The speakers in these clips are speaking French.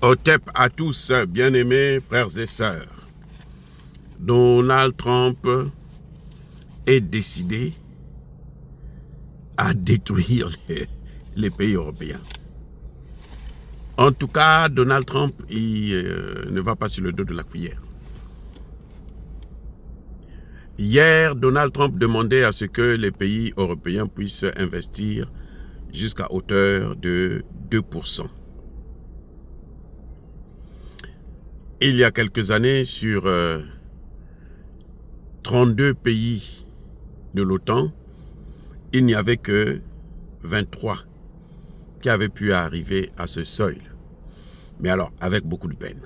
Otep à tous, bien-aimés frères et sœurs. Donald Trump est décidé à détruire les pays européens. En tout cas, Donald Trump ne va pas sur le dos de la cuillère. Hier, Donald Trump demandait à ce que les pays européens puissent investir jusqu'à hauteur de 2%. Il y a quelques années, sur 32 pays de l'OTAN, il n'y avait que 23 qui avaient pu arriver à ce seuil. Mais alors, avec beaucoup de peine.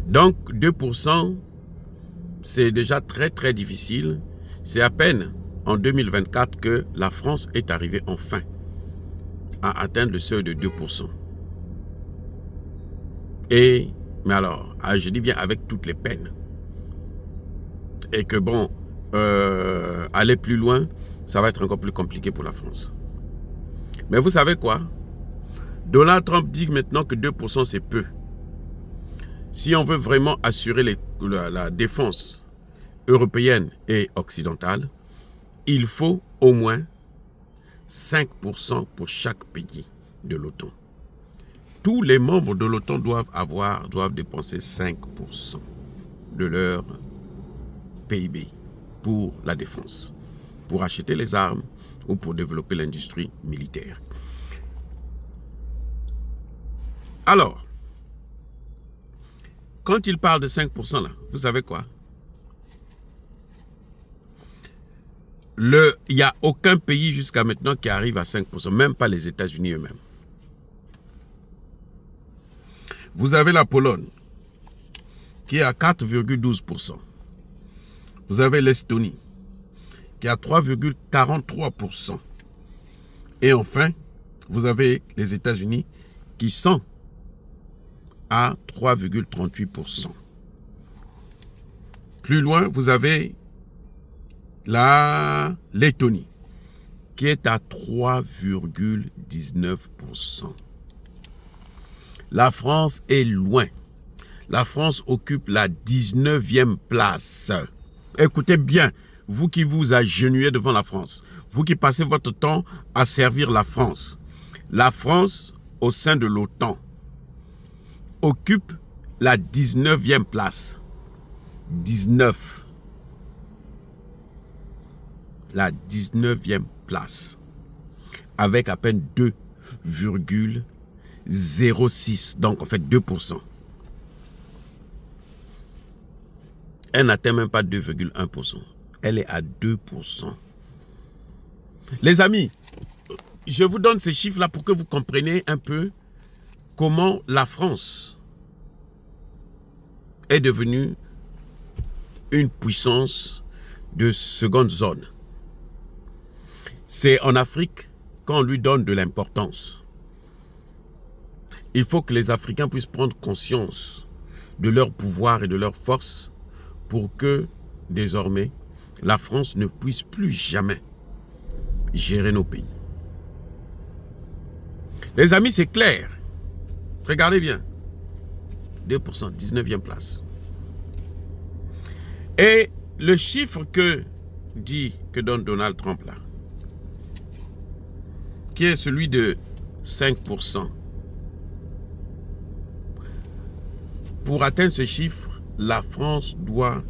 Donc, 2%, c'est déjà très très difficile. C'est à peine en 2024 que la France est arrivée enfin à atteindre le seuil de 2%. Mais alors, je dis bien avec toutes les peines. Et que bon, aller plus loin, ça va être encore plus compliqué pour la France. Mais vous savez quoi? Donald Trump dit maintenant que 2% c'est peu. Si on veut vraiment assurer la défense européenne et occidentale, il faut au moins 5% pour chaque pays de l'OTAN. Tous les membres de l'OTAN doivent dépenser 5% de leur PIB pour la défense, pour acheter les armes ou pour développer l'industrie militaire. Alors, quand il parle de 5% là, vous savez quoi? Il n'y a aucun pays jusqu'à maintenant qui arrive à 5%, même pas les États-Unis eux-mêmes. Vous avez la Pologne qui est à 4,12%. Vous avez l'Estonie qui est à 3,43%. Et enfin, vous avez les États-Unis qui sont à 3,38%. Plus loin, vous avez la Lettonie qui est à 3,19%. La France est loin. La France occupe la 19e place. Écoutez bien, vous qui vous agenouillez devant la France, vous qui passez votre temps à servir la France au sein de l'OTAN occupe la 19e place. 19. La 19e place. Avec à peine 2,06. Donc, en fait, 2%. Elle n'atteint même pas 2,1%. Elle est à 2%. Les amis, je vous donne ces chiffres-là pour que vous compreniez un peu comment la France est devenue une puissance de seconde zone. C'est en Afrique qu'on lui donne de l'importance. Il faut que les Africains puissent prendre conscience de leur pouvoir et de leur force pour que, désormais, la France ne puisse plus jamais gérer nos pays. Les amis, c'est clair. Regardez bien. 2%, 19e place. Et le chiffre que donne Donald Trump là, qui est celui de 5%. Pour atteindre ce chiffre, la France doit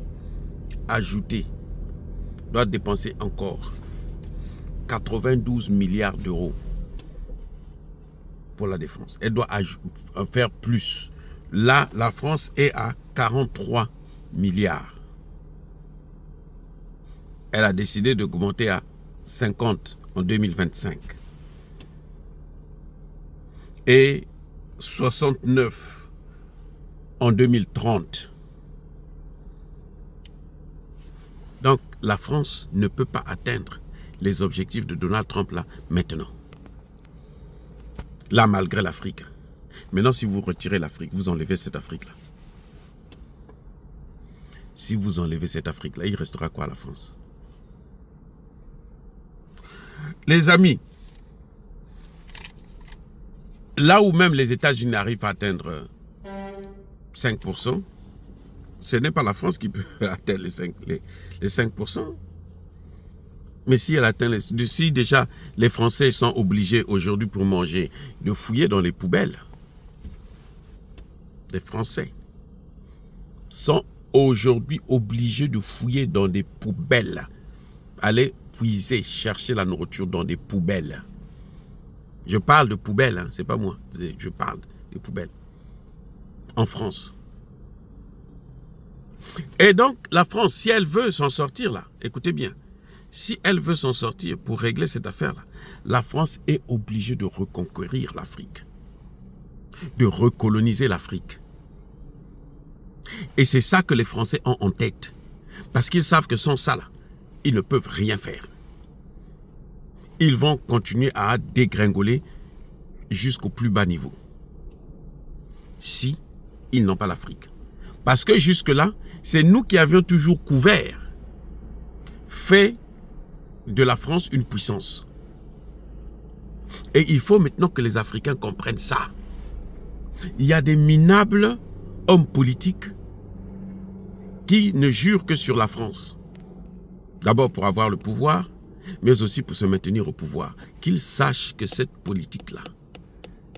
dépenser encore 92 milliards d'euros pour la défense. Elle doit en faire plus. Là, la France est à 43 milliards. Elle a décidé d'augmenter à 50 en 2025. Et 69 en 2030. Donc, la France ne peut pas atteindre les objectifs de Donald Trump là, maintenant. Là, malgré l'Afrique. Maintenant, si vous retirez l'Afrique, vous enlevez cette Afrique-là. Si vous enlevez cette Afrique-là, il restera quoi à la France? Les amis, là où même les États-Unis arrivent à atteindre 5%, ce n'est pas la France qui peut atteindre les 5%. Mais si elle atteint si déjà les Français sont obligés aujourd'hui pour manger de fouiller dans les poubelles, les Français sont aujourd'hui obligés de fouiller dans des poubelles, aller puiser, chercher la nourriture dans des poubelles. Je parle de poubelles, hein, c'est pas moi, je parle des poubelles. En France. Et donc, la France, si elle veut s'en sortir là, écoutez bien, si elle veut s'en sortir pour régler cette affaire-là, la France est obligée de reconquérir l'Afrique, de recoloniser l'Afrique. Et c'est ça que les Français ont en tête, parce qu'ils savent que sans ça, là, ils ne peuvent rien faire. Ils vont continuer à dégringoler jusqu'au plus bas niveau, si ils n'ont pas l'Afrique. Parce que jusque-là, c'est nous qui avions toujours couvert, fait de la France une puissance. Et il faut maintenant que les Africains comprennent ça. Il y a des minables hommes politiques qui ne jurent que sur la France. D'abord pour avoir le pouvoir, mais aussi pour se maintenir au pouvoir. Qu'ils sachent que cette politique-là,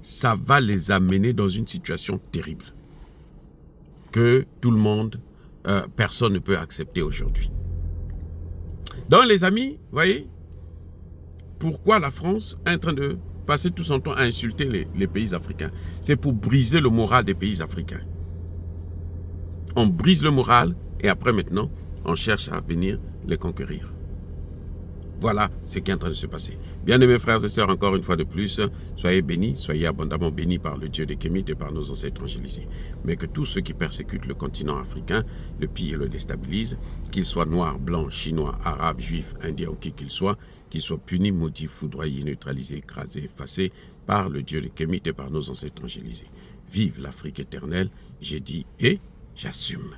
ça va les amener dans une situation terrible. Que tout le monde, personne ne peut accepter aujourd'hui. Donc les amis, voyez, pourquoi la France est en train de passer tout son temps à insulter les pays africains? C'est pour briser le moral des pays africains. On brise le moral et après maintenant, on cherche à venir les conquérir. Voilà ce qui est en train de se passer. Bien-aimés frères et sœurs, encore une fois de plus, soyez bénis, soyez abondamment bénis par le Dieu des Kémites et par nos ancêtres angélisés. Mais que tous ceux qui persécutent le continent africain, le pillent et le déstabilisent, qu'ils soient noirs, blancs, chinois, arabes, juifs, indiens ou qui qu'ils soient punis, maudits, foudroyés, neutralisés, écrasés, effacés par le Dieu des Kémites et par nos ancêtres angélisés. Vive l'Afrique éternelle, j'ai dit et j'assume.